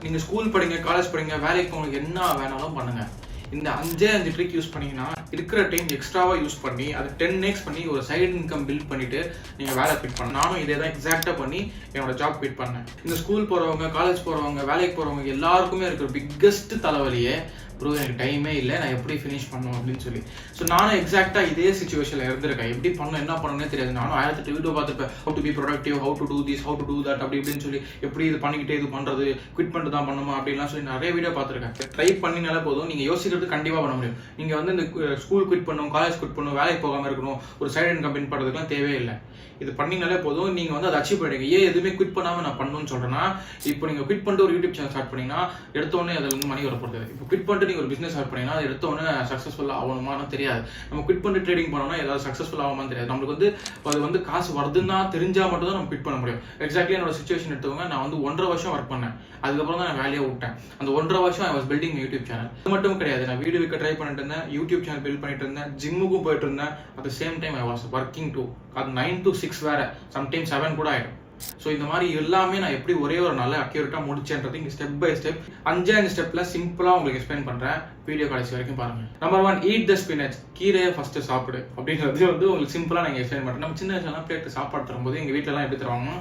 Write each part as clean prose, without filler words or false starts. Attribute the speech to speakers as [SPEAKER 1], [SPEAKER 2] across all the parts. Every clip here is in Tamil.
[SPEAKER 1] நீங்க ஸ்கூல் படிங்க, காலேஜ் படிங்க, வேலைக்கு போங்க, என்ன வேணாலும் பண்ணுங்க. இந்த 5 ட்ரிக் யூஸ் பண்ணீங்கன்னா இருக்கிற டைம் எக்ஸ்ட்ராவா யூஸ் பண்ணி அதை 10x பண்ணி ஒரு சைடு இன்கம் பில்ட் பண்ணிட்டு நீங்க வேலை குவிட் பண்ண. நானும் இதே தான் எக்ஸாக்டா பண்ணி என்னோட ஜாப் குவிட் பண்ணேன். இந்த ஸ்கூல் போறவங்க, காலேஜ் போறவங்க, வேலைக்கு போறவங்க எல்லாருக்குமே இருக்கிற பிக்கஸ்ட் தலைவலியே ப்ரோ எனக்கு டைமே இல்லை, நான் எப்படி ஃபினிஷ் பண்ணுவோம் அப்படின்னு சொல்லி. ஸோ நானும் எக்ஸாக்டாக இதே சுச்சுவேஷனில் இருந்திருக்கேன். எப்படி பண்ணணும், என்ன பண்ணணும்னே தெரியாது. நானும் 1008 வீடியோ பார்த்துருப்பேன். How to be productive, how to do this, how to do that அப்படி இப்படின்னு சொல்லி எப்படி இது பண்ணிக்கிட்டே இது பண்ணுறது, குவிட் பண்ணிட்டு தான் பண்ணுமா அப்படின்லாம் சொல்லி நிறைய வீடியோ பார்த்துருக்கேன். ட்ரை பண்ணினாலே போதும், நீங்கள் யோசிக்கிறது கண்டிப்பாக பண்ண முடியும். நீங்கள் வந்து இந்த ஸ்கூல் குவிட் பண்ணணும், காலேஜ் குவிட் பண்ணணும், வேலைக்கு போகாமல் இருக்கணும், ஒரு சைடு இன்கம் பின் பண்ணுறதுக்குலாம் தேவையில்லை. இது பண்ணினாலே போதும், நீங்கள் வந்து அதை அச்சீவ் பண்ணிடுங்க. ஏன் எதுவுமே குவிட் பண்ணாமல் நான் பண்ணணும்னு சொல்கிறேன்னா, இப்போ நீங்கள் குவிட் பண்ணிட்டு ஒரு யூடியூப் சேனல் ஸ்டார்ட் பண்ணிங்கன்னா எடுத்தோடனே அதில் வந்து மணி வரப்படுது. இப்போ குவிட் பண்ணிட்டு நீங்கள் ஒரு பிஸ்னஸ் ஸ்டார்ட் பண்ணிங்கன்னா அது எடுத்தோடனே சக்ஸஸ்ஃபுல்லாக ஆகணுமான்னு தெரியாது. நம்ம குவிட் பண்ணிட்டு ட்ரேடிங் பண்ணோம்னா ஏதாவது சக்ஸஸ்ஃபுல் ஆகுமான்னு தெரியாது. நம்மளுக்கு வந்து அது வந்து காசு வருதுன்னா தெரிஞ்சால் மட்டும் தான் நம்ம குவிட் பண்ண முடியும். எக்ஸாக்ட்லி என்னோட சுச்சுவேஷன் எடுத்தவங்க, நான் வந்து 1.5 வருஷம் ஒர்க் பண்ணேன். அதுக்கப்புறம் தான் நான் வேலையை விட்டேன். அந்த 1.5 வருஷம் I was building YouTube channel. அது மட்டும் கிடையாது, நான் வீடியோ வைக்க ட்ரை பண்ணிட்டு இருந்தேன், யூடியூப் சேனல் பில்ட் பண்ணிட்டு இருந்தேன், ஜிம்முக்கும் போயிட்டு இருந்தேன். At the same time I was working too. அது 9 to 6 வேற, சம்டைம்ஸ் 7 கூட ஆயிடும். ஸோ இந்த மாதிரி எல்லாமே நான் எப்படி ஒரே ஒரு நல்ல அக்யூரேட்டாக முடிச்சேன்றது இங்கே ஸ்டெப் பை ஸ்டெப் 5 ஸ்டெப்ல சிம்பிளாக உங்களுக்கு எக்ஸ்பிளைன் பண்ணுறேன். வீடியோ கடைசி வரைக்கும் பாருங்க. Number 1, eat the spinach. கீரையை ஃபர்ஸ்ட் சாப்பிடு அப்படின்றது வந்து உங்களுக்கு சிம்பிளாக நீங்கள் எக்ஸ்பிளைன் பண்ணுறேன். நம்ம சின்ன வயசுலாம் பிளேட் சாப்பாடு தரும்போது எங்கள் வீட்டிலலாம் எப்படி தருவாங்க,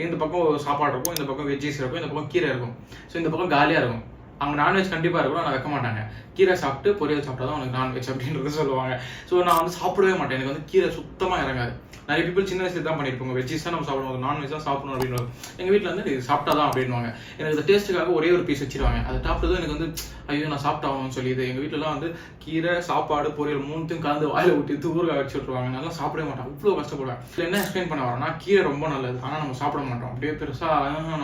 [SPEAKER 1] இந்த பக்கம் சாப்பாடு இருக்கும், இந்த பக்கம் வெஜ்ஜீஸ் இருக்கும், இந்த பக்கம் கீரை இருக்கும். ஸோ இந்த பக்கம் காலியாக இருக்கும். அவங்க நான்வெஜ் கண்டிப்பாக இருக்கும், நான் வைக்க மாட்டாங்க. கீரை சாப்பிட்டு பொரியல் சாப்பிட்டா தான் உனக்கு நான்வெஜ் அப்படின்றது சொல்லுவாங்க. ஸோ நான் வந்து சாப்பிடவே மாட்டேன். எனக்கு வந்து கீரை சுத்தமாக இறங்காது. நிறைய பீப்பிள் சின்ன வயசுல தான் பண்ணியிருப்பாங்க, வெஜ்ஜீஸ் தான் நம்ம சாப்பிடணும், நான்வெஜ் தான் சாப்பிடணும் அப்படின்னு. எங்கள் வீட்டில் வந்து இது சாப்பிட்டா தான் அப்படின்வாங்க. எனக்கு இந்த டேஸ்ட்டுக்காக ஒரே ஒரு பீஸ் வச்சிருவாங்க. அதை சாப்பிட்டதும் எனக்கு வந்து ஐயோ நான் சாப்பிட்டாகணும்னு சொல்லி இது எங்கள் வீட்டிலலாம் வந்து கீரை, சாப்பாடு, பொரியல் 3த்தையும் கலந்து வாயில ஊற்றி தூர்காய் வச்சு விட்ருவாங்க. நல்லா சாப்பிடவே மாட்டேன், அவ்வளோ கஷ்டப்படுவேன். இதில் என்ன எக்ஸ்பிளைன் பண்ண வரேன்னா, கீரை ரொம்ப நல்லது, ஆனால் நம்ம சாப்பிட மாட்டோம். அப்படியே பெருசாக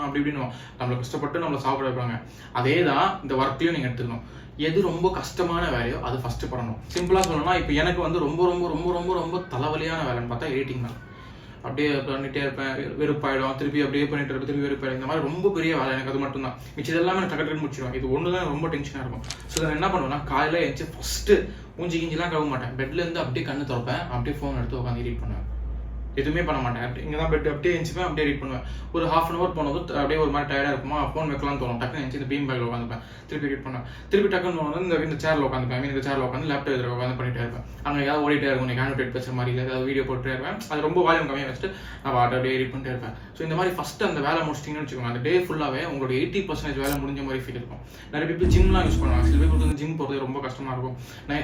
[SPEAKER 1] அப்படி இப்படின்னு நம்மளை கஷ்டப்பட்டு நம்மளை சாப்பிட வைப்பாங்க. அதே தான் இந்த ஒர்க்லையும் நீங்கள் எடுத்துக்கணும். எது ரொம்ப கஷ்டமான வேலையோ அது ஃபர்ஸ்ட் பண்ணணும். சிம்பிளா சொல்லணும்னா, இப்போ எனக்கு வந்து ரொம்ப ரொம்ப ரொம்ப ரொம்ப ரொம்ப தலைவலியான வேலைன்னு பார்த்தா எடிட்டிங் தான். அப்படியே பண்ணிட்டே இருப்பேன், வெறுப்பாயிடும், திருப்பி அப்படியே பண்ணிட்டு இருப்பேன், திருப்பி வெறுப்பாயிடும். இந்த மாதிரி ரொம்ப பெரிய வேலை எனக்கு அது மட்டும் தான். மிச்சம் எல்லாமே நான் டக்கு முடிச்சிடுவேன். இது ஒன்று தான் ரொம்ப டென்ஷனாக இருக்கும். ஸோ நான் என்ன பண்ணுவேன்னா, காலையில் எழுந்துச்சு ஃபர்ஸ்ட் மூஞ்சி கிஞ்சிலாம் கழுவ மாட்டேன். பெட்ல இருந்து அப்படியே கண்ணு திறப்பேன், அப்படியே ஃபோன் எடுத்து உட்காந்து எடிட் பண்ணுவேன். எதுவுமே பண்ண மாட்டேன். அப்படி இங்கே தான் பெட் அப்படியே எழுந்துப்பேன், அப்படியே எடிட் பண்ணுவேன். ஒரு ½ hour போனது அப்படியே ஒரு மாதிரி டயர்டாக இருக்குமா, ஃபோன் வைக்கலாம்னு தோணும். டக்குன்னு எழுந்து இந்த பீம் பேக்கில் உட்காந்துப்பேன், திருப்பி எடிட் பண்ணுவேன். திருப்பி டக்குன்னு போனது இந்த சேரில் உட்காந்துப்பேன். இந்த சேரில் உட்காந்து லேப்டாப் எதிர உட்காந்து பண்ணிட்டே இருப்பேன். அங்கே ஏதாவது ஓடிட்டே இருக்கும், நீங்கள் ஹேண்ட் பேசுகிற மாதிரி இல்லை, ஏதாவது வீடியோ போட்டுட்டே இருப்பேன். அது ரொம்ப வால்யூம் கம்மியாக வச்சுட்டு நான் அப்படியே எடிட் பண்ணிட்டே இருப்பேன். ஸோ இந்த மாதிரி ஃபஸ்ட்டு அந்த வேலை முடிச்சிட்டிங்கன்னு வச்சுக்கோங்க, அந்த டே ஃபுல்லாகவே உங்களோட 80% வேலை முடிஞ்ச மாதிரி ஃபீல் இருக்கும். நிறைய பேர் ஜிம்லாம் யூஸ் பண்ணுவாங்க. சில பேருக்கு வந்து ஜிம் போகிறது ரொம்ப கஷ்டமாக இருக்கும்.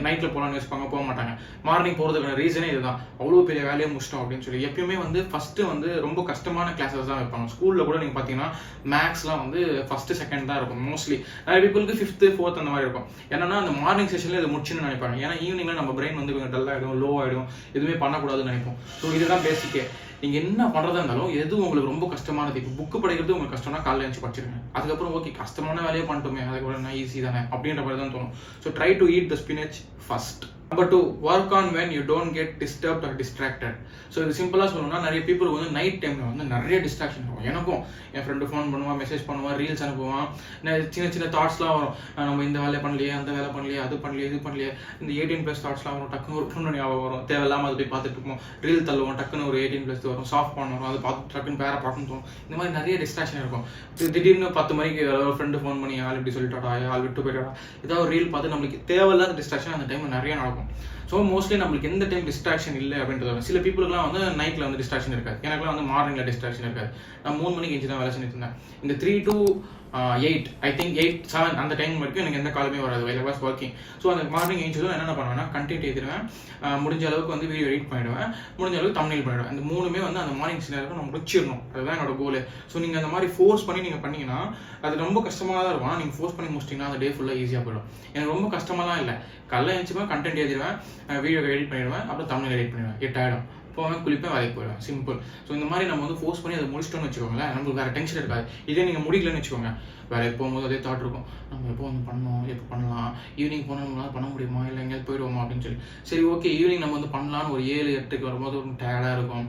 [SPEAKER 1] நைட்டில் போகலான்னு யோசிப்பாங்க, போக மாட்டாங்க. மார்னிங் போகிறதுக்கான ரீசனே இதுதான், அவ்வளோ பெரிய வேலையை முடிச்சிட்டோம் அப்படின்னு சொல்லி. எப்பயுமே வந்து ஃபர்ஸ்ட் வந்து ரொம்ப கஷ்டமான கிளாஸஸ் தான் வைப்பாங்க. ஸ்கூல்ல கூட நீங்க பாத்தீங்கன்னா மேக்ஸ்லாம் வந்து ஃபர்ஸ்ட் செகண்ட் தான் இருக்கும் மோஸ்ட்லி. நிறைய பீப்புளுக்கு 5th 4th அந்த மாதிரி இருக்கும். ஏன்னா அந்த மார்னிங் செஷன்ல இதை முடிச்சுன்னு நினைப்பாங்க. ஏன்னா ஈவினிங்ல நம்ம பிரெயின் வந்து கொஞ்சம் டல் ஆயிடும், லோ ஆயிடும், எதுவுமே பண்ணக்கூடாதுன்னு நினைப்போம். ஸோ இதுதான் பேசிக்கே. நீங்க என்ன பண்றதா இருந்தாலும் எது உங்களுக்கு ரொம்ப கஷ்டமானது, இப்போ புக்கு படிக்கிறது உங்களுக்கு கஷ்டம்னா காலைல எழுந்து படிச்சிருங்க. அதுக்கப்புறம் ஓகே கஷ்டமான வேலையை பண்ணிட்டோமே, அதுக்கப்புறம் ஈஸி தானே அப்படின்ற மாதிரி தான் தோணும். So try to eat the spinach first. Number 2, work on when you don't get disturbed or distracted. So இது சிம்பிளாக சொல்லணும்னா, நிறைய பீப்புள் வந்து நைட் டைமில் வந்து நிறைய டிஸ்ட்ராக்ஷன் இருக்கும். எனக்கும் என் ஃப்ரெண்டு ஃபோன் பண்ணுவான், மெசேஜ் பண்ணுவான், ரீல்ஸ் அனுப்புவான், சின்ன சின்ன தாட்ஸ்லாம் வரும். நம்ம இந்த வேலை பண்ணலையே, அந்த வேலை பண்ணலையே, அது பண்ணலையே, இது பண்ணலையே, இந்த 18+ தாட்ஸ்லாம் வரும். டக்குன்னு ஒரு பொண்ணு ஞாபகம் வரும், தேவையில்லாமல் அதை போய் பார்த்துட்டு இருப்போம். ரீல் தள்ளுவோம், டக்குன்னு ஒரு 18+ வரும், சாஃப்ட் பண்ண வரும், அதை பார்த்து டக்குன்னு பேரை பார்க்கணும் தோணும். இந்த மாதிரி நிறைய டிஸ்ட்ராக்ஷன் இருக்கும். திடீர்னு 10 மணிக்கு ஃப்ரெண்டு ஃபோன் பண்ணி ஆள் இப்படி சொல்லிட்டாடா, ஆள் விட்டு போயிட்டாடா, ஏதாவது ஒரு ரீல் பார்த்து நம்மளுக்கு தேவையில்லாத டிஸ்ட்ராக்ஷன் அந்த டைமில் நிறைய நடக்கும். ஸோ மோஸ்ட்லி நம்மளுக்கு எந்த டைம் டிஸ்ட்ராக்ஷன் இல்லை அப்படின்றது. சில பீப்புளுக்குலாம் வந்து நைட்டில் வந்து டிஸ்ட்ராக்ஷன் இருக்காது. எனக்குலாம் வந்து மார்னிங்கில் டிஸ்ட்ராக்ஷன் இருக்காது. நான் 3 மணிக்கு எஞ்சி தான் வேலை செஞ்சுட்டு இருந்தேன். இந்த 3 to 8 ஐ திங்க் 8, 7 அந்த டைம் வரைக்கும் எனக்கு எந்த காலமே வராது. ஐ வாஸ் ஒர்க்கிங். ஸோ அந்த மார்னிங் எழுந்ததும் என்னென்ன பண்ணுவேன்னா, கண்டென்ட் எழுதிடுவேன், முடிஞ்ச அளவுக்கு வந்து வீடியோ எடிட் பண்ணிடுவேன், முடிஞ்ச அளவுக்கு தம்ப்நெயில் பண்ணிடுவேன். இந்த 3மே வந்து அந்த மார்னிங் நேரத்தில் நம்ம முடிச்சிடணும். அதுதான் என்னோட கோல். ஸோ நீங்கள் அந்த மாதிரி ஃபோர்ஸ் பண்ணி நீங்கள் பண்ணீங்கன்னா அது ரொம்ப கஷ்டமாக தான் இருக்கும். ஆனால் நீங்கள் ஃபோர்ஸ் பண்ணி முடிச்சிட்டிங்கன்னா அந்த டே ஃபுல்லாக ஈஸியாக போயிடும். எனக்கு ரொம்ப கஷ்டமாலாம் இல்லை. காலைல எழுந்துச்சுப்பேன், கண்டென்ட் எழுதிடுவேன், வீடியோ எடிட் பண்ணிடுவேன், அப்புறம் தம்ப்நெயில் எடிட் பண்ணிடுவேன். 8 ஆகிடும். போவேன், குளிப்பேன், வேலைக்கு போயிடுவேன். சிம்பிள். ஸோ இந்த மாதிரி நம்ம வந்து ஃபோர்ஸ் பண்ணி அதை முடிச்சிட்டோம்னு வச்சுக்கோங்களேன், நம்மளுக்கு வேறு டென்ஷன் இருக்காது. இதே நீங்கள் முடிக்கலன்னு வச்சுக்கோங்க, வேலைக்கு போகும்போது அதே தாட் இருக்கும், நம்ம எப்போ வந்து பண்ணோம், எப்போ பண்ணலாம், ஈவினிங் போனால் நம்மளால் பண்ண முடியுமா, இல்லை எங்கேயாவது போயிடுவோமா அப்படின்னு சொல்லி. சரி ஓகே ஈவினிங் நம்ம வந்து பண்ணலான்னு ஒரு 7, 8க்கு வரும்போது ஒரு டயர்டாக இருக்கும்,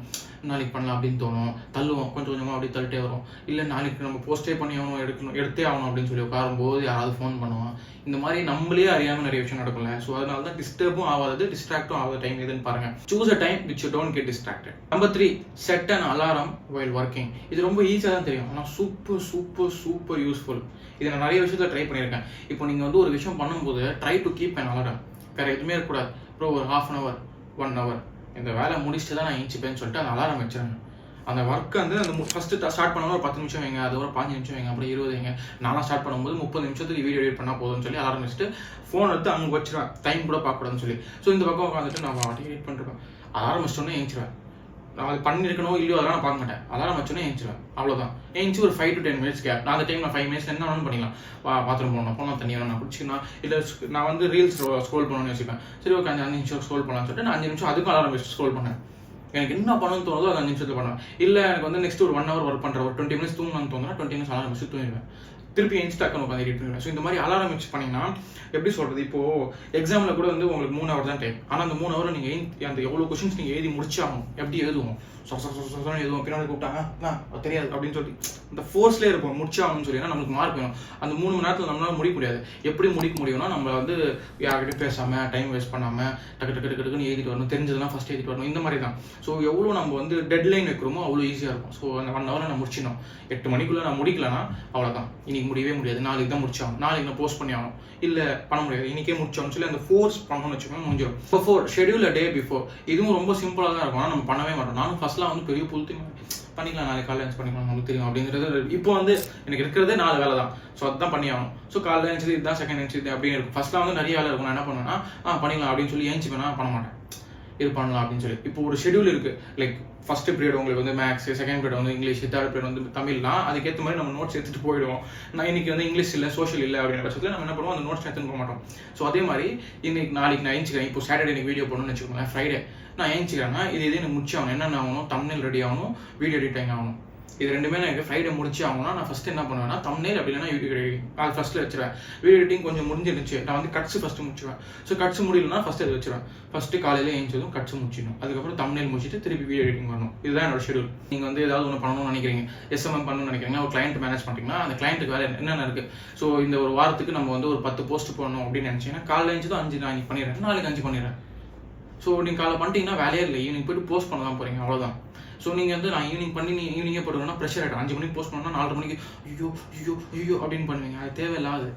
[SPEAKER 1] நாளைக்கு பண்ணலாம் அப்படின்னு தோணும், தள்ளுவோம், கொஞ்சம் கொஞ்சமாக அப்படி தள்ளிட்டே வரும். இல்லை நாளைக்கு நம்ம போஸ்டே பண்ணி ஆகணும், எடுத்தே ஆகணும் அப்படின்னு சொல்லி உட்காரும்போது யாராவது ஃபோன் பண்ணுவான். இந்த மாதிரி நம்மளே அறியாமல் நிறைய விஷயம் நடக்கும்ல. ஸோ அதனால தான் டிஸ்டர்பும் ஆகாது, டிஸ்ட்ராக்டும் ஆகாத டைம் எதுன்னு பாருங்க. Choose a time which you don't get distracted. Number 3, set an alarm while working. இது ரொம்ப ஈஸியாக தான் தெரியும், ஆனால் சூப்பர் யூஸ்ஃபுல். இதை நான் நிறைய விஷயத்தில் ட்ரை பண்ணியிருக்கேன். இப்போ நீங்கள் வந்து ஒரு விஷயம் பண்ணும்போது try to keep an alarm. வேறு எதுவுமே இருக்கக்கூடாது. அப்புறம் ஒரு 1/2 hour 1 hour இந்த வேலை முடிச்சுட்டு தான் நான் ஏஞ்சிப்பேன்னு சொல்லிட்டு அந்த அலாரம் வச்சிருங்க. அந்த ஒர்க்கு வந்து அந்த ஃபஸ்ட்டு ஸ்டார்ட் பண்ணணும், ஒரு 10 நிமிஷம் வைங்க, அது ஒரு 5 நிமிஷம் வைங்க, அப்புறம் 20 வைங்க. நான்லாம் ஸ்டார்ட் பண்ணும்போது 30 நிமிஷத்துக்கு வீடியோ எடிட் பண்ணால் போதும்னு சொல்லி அலாரம் வச்சுட்டு ஃபோன் எடுத்து அங்கே வச்சிருவேன், டைம் கூட பார்க்கக்கூடாதுன்னு சொல்லி. ஸோ இந்த பக்கம் உட்காந்துட்டு நான் எடிட் பண்ணிருப்பேன். அலாரம் வச்சிட்டோன்னே ஏஞ்சிருவேன். நான் அது பண்ணியிருக்கணும் இல்லையோ அதெல்லாம் நான் பார்க்க மாட்டேன். அலாரம் வச்சோன்னே ஏஞ்சிருவேன், அவ்வளோதான். ஏஞ்சி ஒரு 5 to 10 minutes கேப். நான் அந்த டைம் நான் 5 minutes என்ன வேணும் பண்ணிக்கலாம். பாத்ரூம் போகணும், போனால் தண்ணி வேணும், நான் குடிச்சிக்கலாம், இல்லை நான் வந்து ரீல்ஸ் ஸ்க்ரோல் பண்ணணும்னு யோசிப்பேன். சரி ஓகே 5 நிமிஷம் ஸ்க்ரோல் பண்ணலாம்னு சொல்லிட்டு நான் 5 நிமிஷம் அதுக்கும் அலாரம் வச்சு ஸ்க்ரோல் பண்ணேன். எனக்கு என்ன பண்ணணும்னு தோணுதோ அது 5 நிமிஷத்தில் பண்ணுவேன். இல்லை எனக்கு வந்து நெக்ஸ்ட் ஒரு 1 hour ஒர்க் பண்ணுறேன், ஒரு 20 minutes தூங்கணும்னு தோணுனா 20 minutes அலாரம் வச்சு தூங்கிடுவேன். திருப்பி ஏஞ்சி டக்குன்னு உட்காந்து எடிட் பண்ணுவேன். ஸோ இந்த மாதிரி அலாரம் வச்சு பண்ணிங்கன்னா எப்படி சொல்கிறது, இப்போது எக்ஸாமில் கூட வந்து உங்களுக்கு 3 hour தான் டைம். ஆனால் அந்த 3 hour நீங்கள் அந்த எவ்வளோ கொஷின்ஸ் நீங்கள் எழுதி முடிச்சாகும். எப்படி எழுதுவோம், எதுவும் பின்னாடி கூப்பிட்டாங்க தெரியாது அப்படின்னு சொல்லி இந்த ஃபோர்ஸ்லேயே இருக்கும், முடிச்சாகணும்னு சொல்லி. நம்மளுக்கு மார்க் வேணும். அந்த 3 மணி நேரத்தில் நம்மளால முடிக்க முடியாது. எப்படி முடிக்க முடியும்னா நம்ம வந்து யார்கிட்டையும் பேசாமல் டைம் வேஸ்ட் பண்ணாமல் டக்குன்னு எழுதிட்டு வரணும், தெரிஞ்சதெல்லாம் ஃபஸ்ட் எழுதிட்டு வரணும், இந்த மாதிரி தான். ஸோ எவ்வளோ நம்ம வந்து டெட்லைன் வைக்கிறோமோ அவ்வளோ ஈஸியாக இருக்கும். ஸோ அந்த 1 hour நான் முடிச்சிடணும். 8 மணிக்குள்ளே நான் முடிக்கலன்னா அவ்வளோதான், இன்னைக்கு முடியவே முடியாது, நாளைக்கு தான் முடிச்சாகும், நாளைக்கு நான் போஸ்ட் பண்ணி ஆகணும், இல்லை பண்ண முடியாது, இன்னைக்கே முடிச்சோம்னு சொல்லி அந்த ஃபோர்ஸ் பண்ணணும்னு வச்சுக்கோங்க, முடிஞ்சிடும். பிஃபோர் ஷெடியூல் டே பிஃபோர், இதுவும் ரொம்ப சிம்பிளாக தான் இருக்கும். ஆனால் நம்ம பண்ணவே மாட்டோம். நானும் ஃபர்ஸ்ட்லாம் வந்து பெரிய புல் பண்ணிக்கலாம், நாளைக்கு காலையில் எழுந்து பண்ணிக்கலாம், நமக்கு தெரியும் அப்படிங்கிறது. இப்போ வந்து எனக்கு இருக்கிறதே 4 வேலை தான். ஸோ அதுதான் பண்ணி ஆகணும். ஸோ காலையில் எழுந்து இதுதான், செகண்ட் எழுந்து இது அப்படின்னு இருக்கும். ஃபர்ஸ்ட்லாம் வந்து நிறைய வேலை இருக்கும். நான் என்ன பண்ணுவேன்னா பண்ணிக்கலாம் அப்படின்னு சொல்லி ஏஞ்சிப்பேனா பண்ண மாட்டேன், இது பண்ணலாம் அப்படின்னு சொல்லி. இப்போ ஒரு ஷெடியூல் இருக்கு, லைக் ஃபர்ஸ்ட் பீரியட் உங்களுக்கு வந்து மேக்ஸ், செகண்ட் பீரியட் வந்து இங்கிலீஷ், தேர்ட் பீரியட் வந்து தமிழ்னா அதுக்கேற்ற மாதிரி நம்ம நோட்ஸ் எடுத்துட்டு போயிடுவோம். நான் இன்னைக்கு வந்து இங்கிலீஷ் இல்லை, சோஷியல் இல்லை அப்படின்ற பட்சத்தில் நம்ம என்ன பண்ணுவோம், அந்த நோட்ஸ் எடுத்துன்னு போக மாட்டோம். ஸோ அதே மாதிரி நாளைக்கு நான் ஏஞ்சிக்கிறேன். இப்போ சாட்டர்டே எனக்கு வீடியோ போடணும்னு வச்சுக்கோங்களேன், ஃப்ரைடே நான் ஏஞ்சிக்கிறேன்னா இது எனக்கு முடிச்சாகணும். என்னென்ன ஆகணும், தம்ப்நெயில் ரெடி ஆகணும், வீடியோ எடிட்டிங் ஆகணும். இது ரெண்டுமே எனக்கு ஃப்ரைடே முடிச்சு ஆகணும்னா நான் ஃபஸ்ட்டு என்ன பண்ணுவேன்னா தம்ப்நெயில் அப்படி இல்லைனா வீடியோ எடிட்டிங் அது ஃபஸ்ட்டில் வச்சுருவேன். வீடியோ எடிட்டிங் கொஞ்சம் முடிஞ்சிருந்துச்சு, நான் வந்து கட்ஸ் ஃபஸ்ட்டு முடிச்சுவேன். ஸோ கட்ஸ் முடியலன்னா ஃபஸ்ட்டு அது வச்சுருவேன். ஃபஸ்ட்டு காலையில் ஏஞ்சதும் கட்ஸ் முடிச்சிடணும், அதுக்கப்புறம் தம்ப்நெயில் முடிச்சுட்டு திருப்பி வீடியோ எடிட்டிங் வரணும். இதுதான் என்னோட ஷெடியூல். நீங்கள் வந்து ஏதாவது ஒன்று பண்ணணும்னு நினைக்கிறீங்க, எஸ்எம்எம் பண்ணணும்னு நினைக்கிறீங்க, ஒரு கிளைண்ட் மேனேஜ் பண்ணுறீங்கன்னா அந்த கிளைண்ட்டுக்கு வேறு என்னென்ன இருக்குது. ஸோ இந்த ஒரு வாரத்துக்கு நம்ம வந்து ஒரு 10 போஸ்ட் போடணும் அப்படின்னு நினச்சிங்கன்னா காலையில் ஏஞ்சதும் 5 நான் இன்னைக்கு பண்ணிடுறேன், நாளைக்கு 5 பண்ணிடுறேன். ஸோ நீங்கள் காலை பண்ணிட்டீங்கன்னா வேலையே இல்லை, ஈவினிங் போய்ட்டு போஸ்ட் பண்ண தான் போகிறீங்க, அவ்வளோதான். ஸோ நீங்கள் வந்து நான் ஈவினிங் பண்ணி ஈவினிங்கே போட்டுக்கணும்னா ப்ரெஷர் ஆகிடும். 5 மணிக்கு போஸ்ட் பண்ணால் 4:30 மணிக்கு ஐயோ அப்படின்னு பண்ணுவீங்க, அது தேவையில்லாது.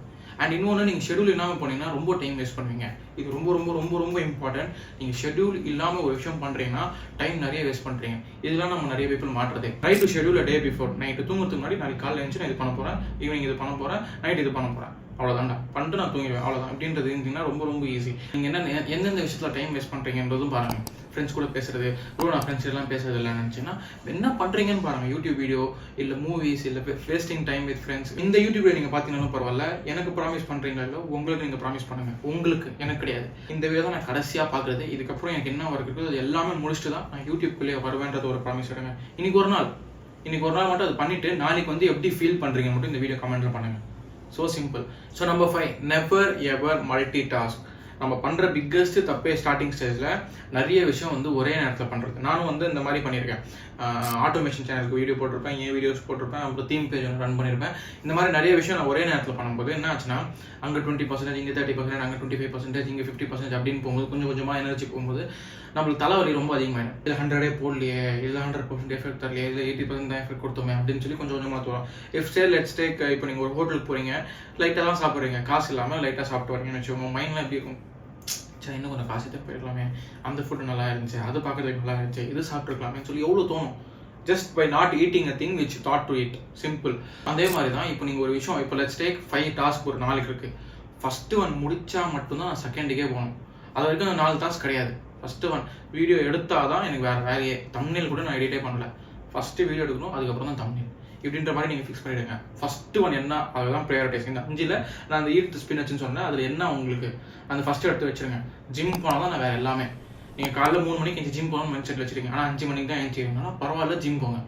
[SPEAKER 1] அண்ட் இன்னொன்று, நீங்கள் ஷெடியூல் இல்லாமல் போனீங்கன்னா ரொம்ப டைம் வேஸ்ட் பண்ணுவீங்க. இது ரொம்ப ரொம்ப ரொம்ப ரொம்ப இம்பார்ட்டன்ட். நீங்கள் ஷெடியூல் இல்லாமல் ஒரு விஷயம் பண்ணுறீங்கன்னா டைம் நிறைய வேஸ்ட் பண்ணுறீங்க. இதெல்லாம் நம்ம நிறைய பீப்பிள் மாட்டுறது. Try to schedule day before. Night தூங்குறதுக்கு முன்னாடி நாளைக்கு காலையில் எழுந்து நான் இது பண்ண போகிறேன், ஈவினிங் இது பண்ண போகிறேன், நைட் இது பண்ண போகிறேன், அவ்வளோதான்டா பண்ணிட்டு நான் தூங்கிடுவேன், அவ்வளோதான். அப்படின்றது இருந்தீங்கன்னா ரொம்ப ரொம்ப ஈஸி. நீங்கள் எந்தெந்த விஷயத்தில் டைம் வேஸ்ட் பண்ணுறீங்கன்றதும் பாருங்கள். ஃப்ரெண்ட்ஸ் கூட பேசுறது, நான் ஃப்ரெண்ட்ஸ் எல்லாம் பேசுறது இல்லைன்னு நினச்சின்னா என்ன பண்ணுறீங்கன்னு பாருங்கள். யூடியூப் வீடியோ, இல்லை மூவிஸ், இல்லை வேஸ்டிங் டைம் வித் ஃப்ரெண்ட்ஸ். இந்த யூடியூப்ல நீங்கள் பார்த்தீங்கன்னா பரவாயில்ல, எனக்கு ப்ராமிஸ் பண்ணுறீங்களா இல்லை உங்களுக்கு நீங்கள் ப்ராமிஸ் பண்ணுங்கள், உங்களுக்கு, எனக்கு கிடையாது. இந்த வீடியோ தான் நான் கடைசியாக பார்க்குறது. இதுக்கப்புறம் எனக்கு என்ன ஒர்க் இருக்குது அது எல்லாமே முடிச்சுட்டு தான் நான் யூடியூப்குள்ளேயே வருவேன்றது ஒரு ப்ராமிஸ் எடுங்க. இன்னைக்கு ஒரு நாள் மட்டும் அது பண்ணிவிட்டு நாளைக்கு வந்து எப்படி ஃபீல் பண்ணுறீங்க மட்டும் இந்த வீடியோ கமெண்ட்டில் பண்ணுங்கள். So simple. So number 5, never ever multi task. நம்ம பண்ணுற பிக்கஸ்ட் தப்பே ஸ்டார்டிங் ஸ்டேஜில் நிறைய விஷயம் வந்து ஒரே நேரத்தில் பண்ணுறது. நானும் வந்து இந்த மாதிரி பண்ணியிருக்கேன். ஆட்டோமேஷன் சேனலுக்கு வீடியோ போட்டிருப்பேன், ஏன் வீடியோஸ் போட்டிருப்பேன், அப்புறம் தீம் பேஜ் ரன் பண்ணியிருப்பேன். இந்த மாதிரி நிறைய விஷயம் நான் ஒரே நேரத்தில் பண்ணும்போது என்ன ஆச்சுன்னா, அங்கே 20%, இங்கே 30%, அங்கே 25%, இங்கே 50% அப்படின்னு போகும்போது கொஞ்சம் கொஞ்சமாக எனர்ஜி போகும்போது நம்மளுக்கு தலைவலி ரொம்ப அதிகமாகிடும். இல்லை 100 போடலையே, இல்லை 100% எஃபெக்ட் தரலையே, இல்லை 80% தான் எஃபெக்ட் கொடுத்தோமே அப்படின்னு சொல்லி கொஞ்சம் கொஞ்சமாக தோணும். லெட்ஸ் டேக், இப்போ நீங்கள் ஒரு ஹோட்டலுக்கு போகிறீங்க, லைட்டாக தான் சாப்பிட்றீங்க, காசு இல்லாமல் லைட்டாக சாப்பிட்டு வரீங்கன்னு வச்சுக்கோங்க, மைண்ட்லாம் எப்படி இருக்கும், சரி இன்னும் கொஞ்சம் காசு தான் போயிடலாமே, அந்த ஃபுட்டு நல்லா இருந்துச்சு, அது பார்க்குறதுக்கு நல்லா இருந்துச்சு, இது சாப்பிட்ருக்கலாமே சொல்லி எவ்வளோ தோணும். Just by not eating a thing which thought to eat. Simple. அதே மாதிரி தான் இப்போ நீங்கள் ஒரு விஷயம், இப்போ லெட்ஸ் டேக் 5 டாஸ்க் ஒரு நாளைக்கு இருக்குது. ஃபஸ்ட்டு 1 முடித்தா மட்டும்தான் நான் செகண்டுக்கே போகணும். அது வரைக்கும் அந்த 4 டாஸ்க் கிடையாது. ஃபஸ்ட்டு 1 வீடியோ எடுத்தால் தான் எனக்கு வேறு வேலையே. தம்ப்நெயில் கூட நான் எடிட்டே பண்ணல. ஃபஸ்ட்டு வீடியோ எடுக்கணும், அதுக்கப்புறம் தான் தம்ப்நெயில், இப்படின்ற மாதிரி நீங்கள் ஃபிக்ஸ் பண்ணிவிடுங்க. ஃபஸ்ட்டு 1 என்ன, அதுதான் ப்ரையாரிட்டிஸ். இந்த 5ல் நான் அந்த ஈர்த்து ஸ்பின்னச்சுன்னு சொன்னேன், அதில் என்ன உங்களுக்கு அந்த ஃபஸ்ட்டு எடுத்து வச்சுருங்க. ஜிம் போனால் தான் நான் வேறு எல்லாமே. நீங்கள் காலையில் 3 மணிக்கு எஞ்சி ஜிம் போகணும்னு மைண்ட் செட்டில் வச்சுருக்கீங்க, ஆனால் 5 மணிக்கு தான் எழுந்திரிங்கன்னா பரவாயில்ல, ஜிம் போங்க.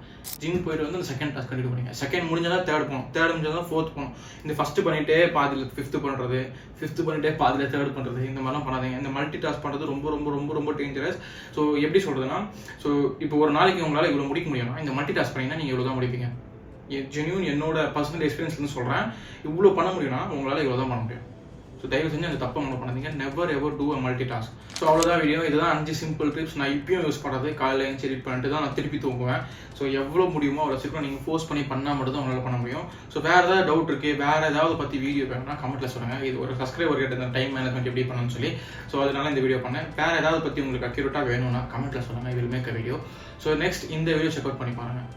[SPEAKER 1] ஜிம் போயிட்டு வந்து அந்த செகண்ட் டாஸ்க் கண்டிப்பாக பண்ணிங்க. செகண்ட் முடிஞ்சால் தேர்ட் போகணும், தேர்ட் முடிஞ்சால் 4th போகணும். இந்த ஃபஸ்ட்டு பண்ணிகிட்டே பாதியில் 5th பண்ணுறது, 5th பண்ணிகிட்டே பாதியில் தேர்ட் பண்ணுறது, இந்த மாதிரிலாம் பண்ணாதீங்க. இந்த மல்டி டாஸ்க் பண்ணுறது ரொம்ப ரொம்ப ரொம்ப ரொம்ப டேஞ்சரஸ். ஸோ எப்படி சொல்கிறதுனா, ஸோ இப்போ ஒரு நாளைக்கு உங்களால் இவ்வளோ முடிக்க முடியும்னா இந்த மல்டி டாஸ்க் பண்ணிங்கன்னா நீங்கள் இவ்வளோ தான் முடிப்பீங்க. ஜென்யூன் என்னோட பர்சனல் எக்ஸ்பீரியன்ஸ்லேருந்து சொல்கிறேன். இவ்வளோ பண்ண முடியும்னா உங்களால் இவ்வளோ தான் பண்ண முடியும். ஸோ தயவு செஞ்சு அந்த தப்பை ஒன்று பண்ணாதீங்க. Never ever do a multitask. So அவ்வளோதான் வீடியோ. இதுதான் 5 சிம்பிள் டிப்ஸ். நான் இப்பயும் யூஸ் பண்ணுறது. காலையில் எழுந்து எடிட் பண்ணிட்டு தான் நான் திருப்பி தூங்குவேன். ஸோ எவ்வளோ முடியுமோ அவ்வளோ சீக்கிரம் நீங்கள் ஃபோர்ஸ் பண்ணி பண்ணால் மட்டும் தான் உங்களால் பண்ண முடியும். ஸோ வேறு ஏதாவது டவுட் இருக்குது, வேறு ஏதாவது பற்றி வீடியோ வேணும்னா கமெண்ட்டில் சொல்லுங்கள். இது ஒரு சப்ஸ்கிரைபர் கேட்ட டைம் மேனேஜ்மெண்ட் எப்படி பண்ணணும்னு சொல்லி. ஸோ அதனால இந்த வீடியோ பண்ணேன். வேறு ஏதாவது பற்றி உங்களுக்கு அக்யூரேட்டாக வேணும்னா கமெண்ட்டில் சொல்லுங்கள். I will make a video. So next இந்த வீடியோ செக் அவுட் பண்ணி பாருங்கள்.